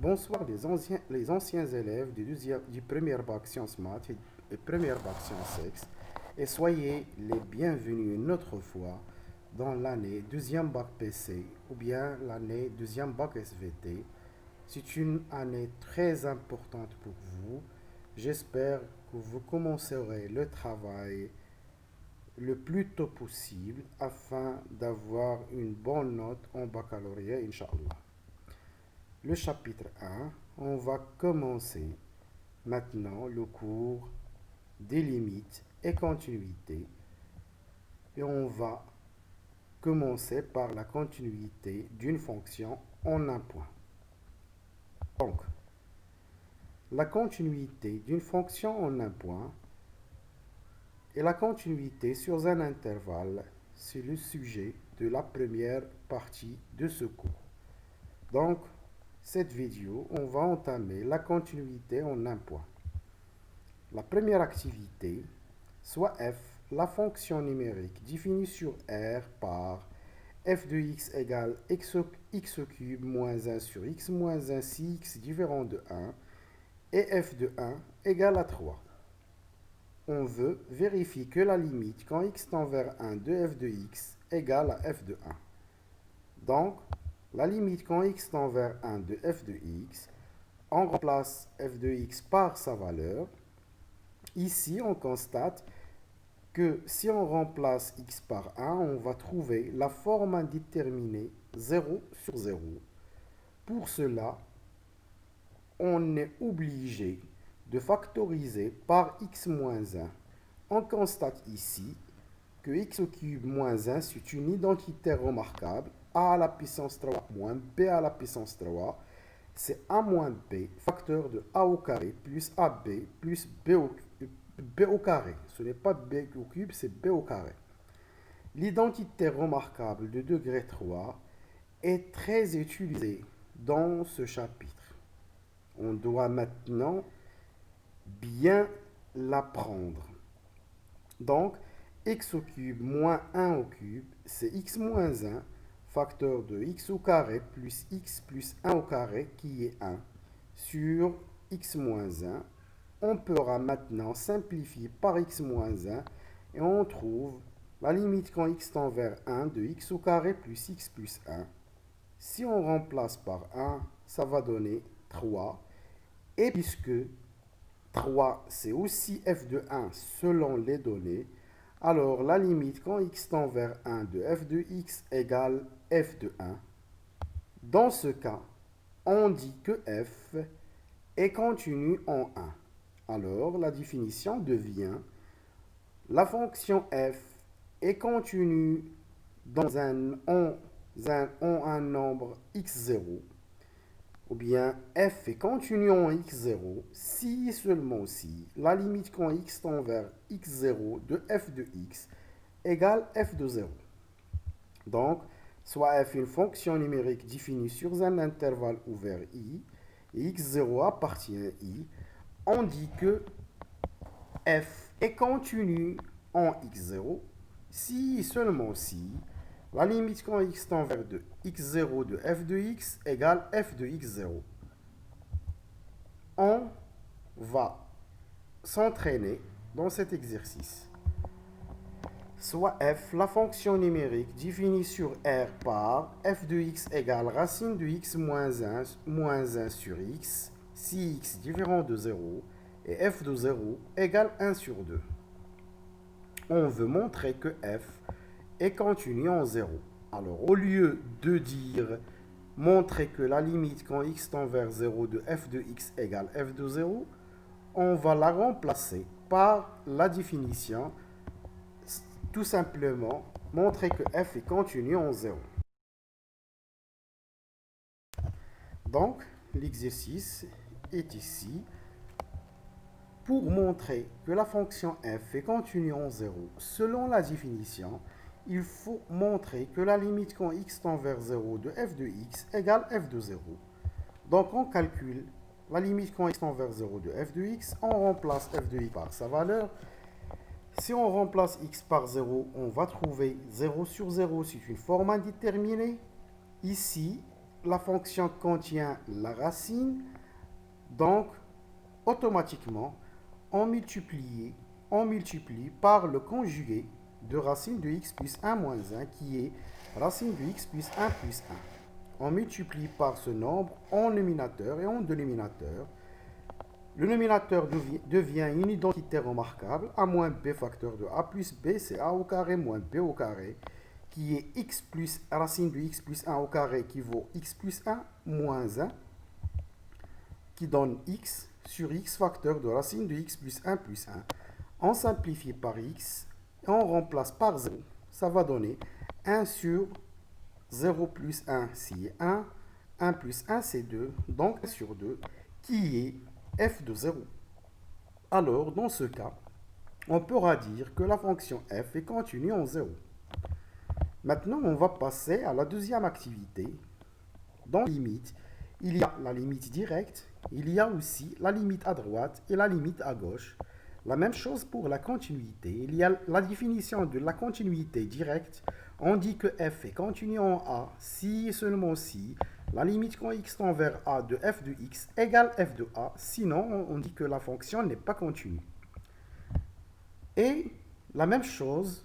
Bonsoir les anciens élèves du premier bac sciences maths et premier bac sciences sexe et soyez les bienvenus une autre fois dans l'année deuxième bac PC ou bien l'année deuxième bac SVT. C'est une année très importante pour vous. J'espère que vous commencerez le travail le plus tôt possible afin d'avoir une bonne note en baccalauréat, Inch'Allah. Le chapitre 1, on va commencer maintenant le cours des limites et continuité et on va commencer par la continuité d'une fonction en un point. Donc, la continuité d'une fonction en un point et la continuité sur un intervalle, c'est le sujet de la première partie de ce cours. Donc, cette vidéo, on va entamer la continuité en un point. La première activité, soit f, la fonction numérique définie sur R par f de x égale x cube moins 1 sur x moins 1 si x différent de 1 et f de 1 égale à 3. On veut vérifier que la limite quand x tend vers 1 de f de x égale à f de 1. Donc, la limite quand x tend vers 1 de f de x, on remplace f de x par sa valeur. Ici, on constate que si on remplace x par 1, on va trouver la forme indéterminée 0 sur 0. Pour cela, on est obligé de factoriser par x moins 1. On constate ici que x au cube moins 1, c'est une identité remarquable. A à la puissance 3 moins b à la puissance 3, c'est a moins b, facteur de a au carré plus ab plus b au carré. Ce n'est pas b au cube, c'est b au carré. L'identité remarquable de degré 3 est très utilisée dans ce chapitre. On doit maintenant bien l'apprendre. Donc, x au cube moins 1 au cube, c'est x moins 1, facteur de x au carré plus x plus 1 au carré, qui est 1, sur x moins 1. On pourra maintenant simplifier par x moins 1 et on trouve la limite quand x tend vers 1 de x au carré plus x plus 1. Si on remplace par 1, ça va donner 3. Et puisque 3, c'est aussi f de 1 selon les données, alors la limite quand x tend vers 1 de f de x égale f de 1. Dans ce cas, on dit que f est continu en 1. Alors la définition devient la fonction f est continue en un nombre x0 ou bien f est continu en x0 si et seulement si la limite quand x tend vers x0 de f de x égale f de 0. Donc, soit f est une fonction numérique définie sur un intervalle ouvert i et x0 appartient à i, on dit que f est continu en x0 si et seulement si la limite quand x tend vers de x0 de f de x égale f de x0. On va s'entraîner dans cet exercice. Soit f, la fonction numérique définie sur R par f de x égale racine de x moins 1 sur x, si x différent de 0, et f de 0 égale 1 sur 2. On veut montrer que f est continu en 0. Alors, au lieu de dire montrer que la limite quand x tend vers 0 de f de x égale f de 0, on va la remplacer par la définition, tout simplement montrer que f est continu en 0. Donc, l'exercice est ici. Pour montrer que la fonction f est continue en 0 selon la définition, il faut montrer que la limite quand x tend vers 0 de f de x égale f de 0. Donc on calcule la limite quand x tend vers 0 de f de x, on remplace f de x par sa valeur. Si on remplace x par 0, on va trouver 0 sur 0, c'est une forme indéterminée. Ici, la fonction contient la racine, donc automatiquement, on multiplie par le conjugué de racine de x plus 1 moins 1 qui est racine de x plus 1 plus 1. On multiplie par ce nombre en numérateur et en dénominateur. Le numérateur devient une identité remarquable. A moins b facteur de a plus b, c'est a au carré moins b au carré, qui est x plus racine de x plus 1 au carré qui vaut x plus 1 moins 1, qui donne x sur x facteur de racine de x plus 1 plus 1. On simplifie par x et on remplace par 0. Ça va donner 1 sur 0 plus 1, c'est 1. 1 plus 1, c'est 2. Donc 1 sur 2, qui est f de 0. Alors, dans ce cas, on pourra dire que la fonction f est continue en 0. Maintenant, on va passer à la deuxième activité. Dans la limite, il y a la limite directe, il y a aussi la limite à droite et la limite à gauche. La même chose pour la continuité. Il y a la définition de la continuité directe. On dit que f est continu en a si et seulement si la limite quand x tend vers a de f de x égale f de a. Sinon, on dit que la fonction n'est pas continue. Et la même chose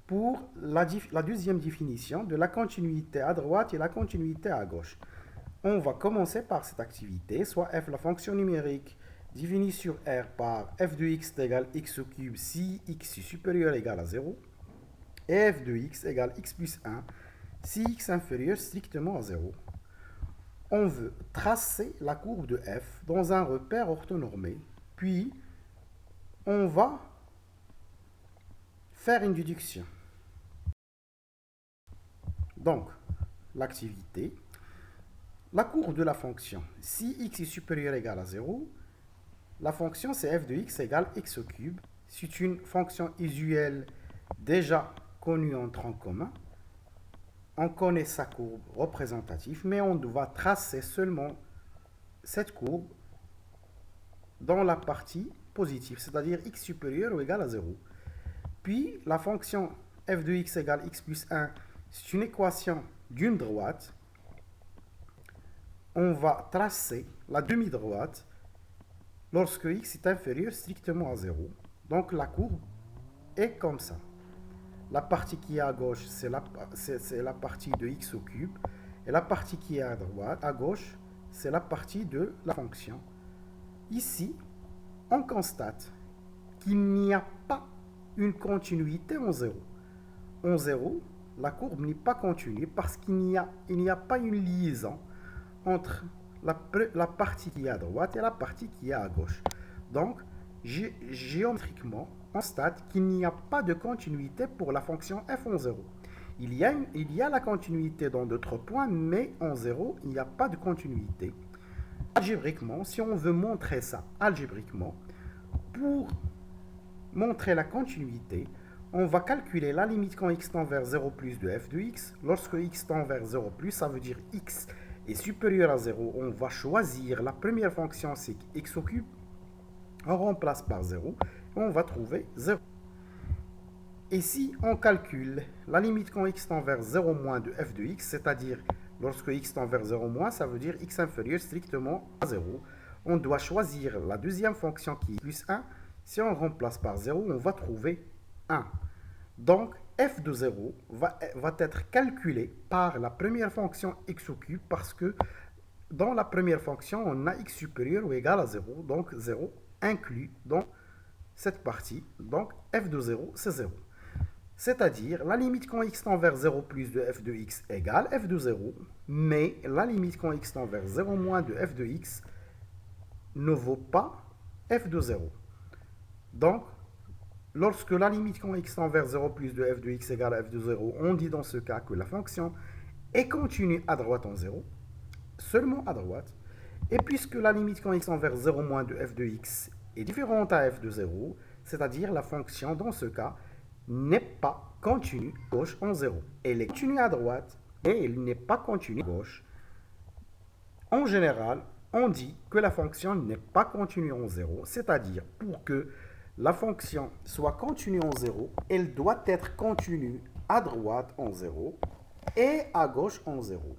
pour la deuxième définition de la continuité à droite et la continuité à gauche. On va commencer par cette activité, soit f, la fonction numérique définie sur R par f de x égale x au cube si x est supérieur ou égal à 0, et f de x égale x plus 1 si x inférieur strictement à 0. On veut tracer la courbe de f dans un repère orthonormé, puis on va faire une déduction. Donc, l'activité, la courbe de la fonction, si x est supérieur ou égal à 0, la fonction c'est f de x égale x au cube. C'est une fonction usuelle déjà connue en tronc commun. On connaît sa courbe représentative, mais on doit tracer seulement cette courbe dans la partie positive, c'est-à-dire x supérieur ou égal à 0. Puis, la fonction f de x égale x plus 1, c'est une équation d'une droite. On va tracer la demi-droite lorsque x est inférieur strictement à 0. Donc, la courbe est comme ça. La partie qui est à gauche, c'est la partie de x au cube. Et la partie qui est à droite, à gauche, c'est la partie de la fonction. Ici, on constate qu'il n'y a pas une continuité en 0. En 0, la courbe n'est pas continue parce qu'il n'y a pas une liaison entre la partie qui est à droite et la partie qui est à gauche. Donc, géométriquement, on constate qu'il n'y a pas de continuité pour la fonction f en 0. Il y a la continuité dans d'autres points, mais en 0, il n'y a pas de continuité. Algébriquement, si on veut montrer ça algébriquement, pour montrer la continuité, on va calculer la limite quand x tend vers 0 plus de f de x. Lorsque x tend vers 0 plus, ça veut dire x est supérieur à 0. On va choisir la première fonction, c'est x au cube. On remplace par 0 et on va trouver 0. Et si on calcule la limite quand x tend vers 0 moins de f de x, c'est-à-dire lorsque x tend vers 0 moins, ça veut dire x inférieur strictement à 0. On doit choisir la deuxième fonction qui est plus 1. Si on remplace par 0, on va trouver 1. Donc, f de 0 va être calculé par la première fonction x au cube parce que dans la première fonction, on a x supérieur ou égal à 0. Donc, 0 inclus dans cette partie. Donc, f de 0, c'est 0. C'est-à-dire, la limite quand x tend vers 0 plus de f de x égale f de 0, mais la limite quand x tend vers 0 moins de f de x ne vaut pas f de 0. Donc, lorsque la limite quand x tend vers 0 plus de f de x égale f de 0, on dit dans ce cas que la fonction est continue à droite en 0, seulement à droite. Et puisque la limite quand x tend vers 0 moins de f de x est différente à f de 0, c'est-à-dire la fonction dans ce cas n'est pas continue à gauche en 0. Elle est continue à droite, mais elle n'est pas continue à gauche. En général, on dit que la fonction n'est pas continue en 0, c'est-à-dire pour que la fonction soit continue en 0, elle doit être continue à droite en 0 et à gauche en 0.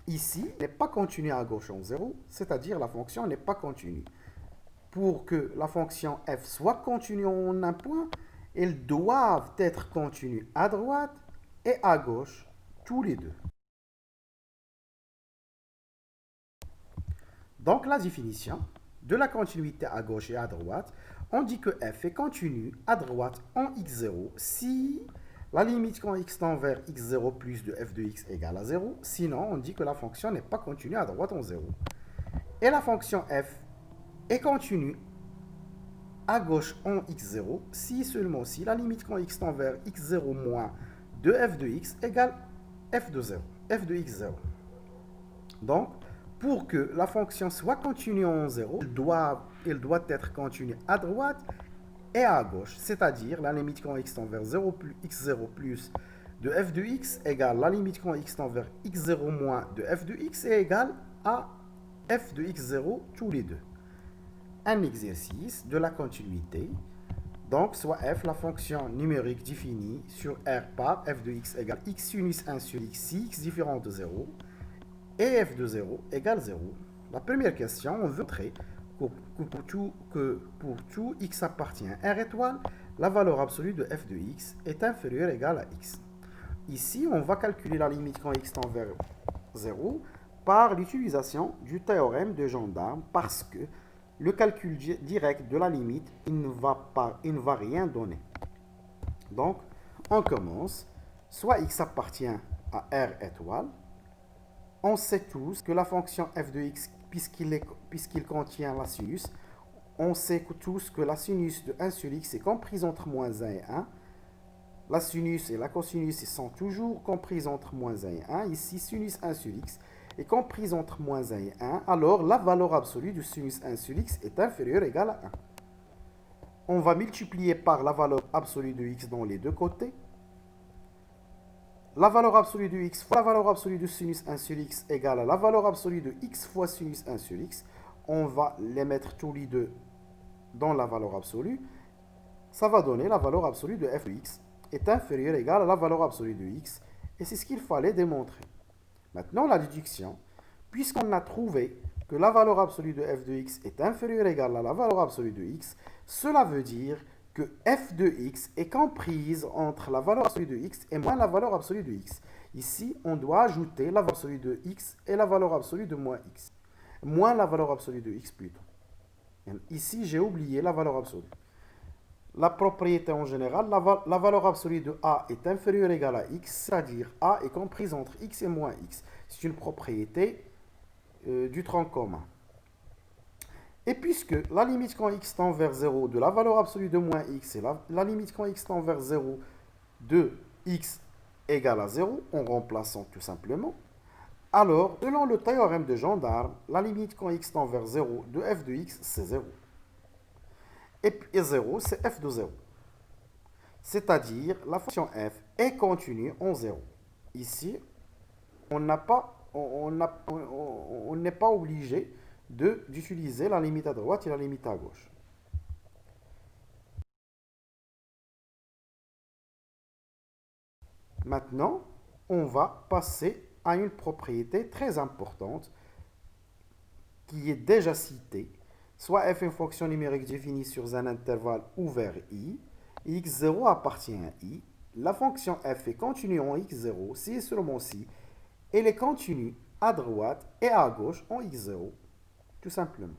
Ici, n'est pas continue à gauche en 0, c'est-à-dire la fonction n'est pas continue. Pour que la fonction f soit continue en un point, elles doivent être continues à droite et à gauche, tous les deux. Donc la définition de la continuité à gauche et à droite, on dit que f est continue à droite en x0 si la limite quand x tend vers x0 plus de f de x égale à 0. Sinon, on dit que la fonction n'est pas continue à droite en 0. Et la fonction f est continue à gauche en x0 si seulement si la limite quand x tend vers x0 moins de f de x égale f de 0, f de x0. Donc, pour que la fonction soit continue en 0, elle doit être continue à droite et à gauche, c'est-à-dire la limite quand x tend vers 0 plus x0 plus de f de x égale la limite quand x tend vers x0 moins de f de x est égale à f de x0 tous les deux. Un exercice de la continuité. Donc, soit f, la fonction numérique définie sur R par f de x égale x sinus 1 sur x si x différent de 0 et f de 0 égale 0. La première question, on veut montrer que pour tout x appartient à R étoile, la valeur absolue de f de x est inférieure ou égale à x. Ici, on va calculer la limite quand x tend vers 0 par l'utilisation du théorème de Gendarme parce que le calcul direct de la limite, il ne va rien donner. Donc, on commence. Soit x appartient à R étoile. On sait tous que la fonction f de x, puisqu'il contient la sinus, on sait tous que la sinus de 1 sur x est comprise entre moins 1 et 1. La sinus et la cosinus sont toujours comprises entre moins 1 et 1. Ici, sinus 1 sur x est comprise entre moins 1 et 1, alors la valeur absolue de sinus 1 sur x est inférieure ou égale à 1. On va multiplier par la valeur absolue de x dans les deux côtés. La valeur absolue de x fois la valeur absolue de sinus 1 sur x égale à la valeur absolue de x fois sinus 1 sur x. On va les mettre tous les deux dans la valeur absolue. Ça va donner la valeur absolue de f de x est inférieure ou égale à la valeur absolue de x. Et c'est ce qu'il fallait démontrer. Maintenant, la déduction, puisqu'on a trouvé que la valeur absolue de f de x est inférieure ou égale à la valeur absolue de x, cela veut dire que f de x est comprise entre la valeur absolue de x et moins la valeur absolue de x. Ici, on doit ajouter la valeur absolue de x et la valeur absolue de moins x. Moins la valeur absolue de x plutôt. Ici, j'ai oublié la valeur absolue. La propriété en général, la valeur absolue de a est inférieure ou égale à x, c'est-à-dire a est comprise entre x et moins x. C'est une propriété du tronc commun. Et puisque la limite quand x tend vers 0 de la valeur absolue de moins x et la limite quand x tend vers 0 de x égale à 0, en remplaçant tout simplement, alors, selon le théorème de Gendarme, la limite quand x tend vers 0 de f de x, c'est 0. Et 0, c'est f de 0. C'est-à-dire, la fonction f est continue en 0. Ici, on n'est pas obligé d'utiliser la limite à droite et la limite à gauche. Maintenant, on va passer à une propriété très importante qui est déjà citée. Soit f est une fonction numérique définie sur un intervalle ouvert i, x0 appartient à i. La fonction f est continue en x0 si et seulement si elle est continue à droite et à gauche en x0, tout simplement.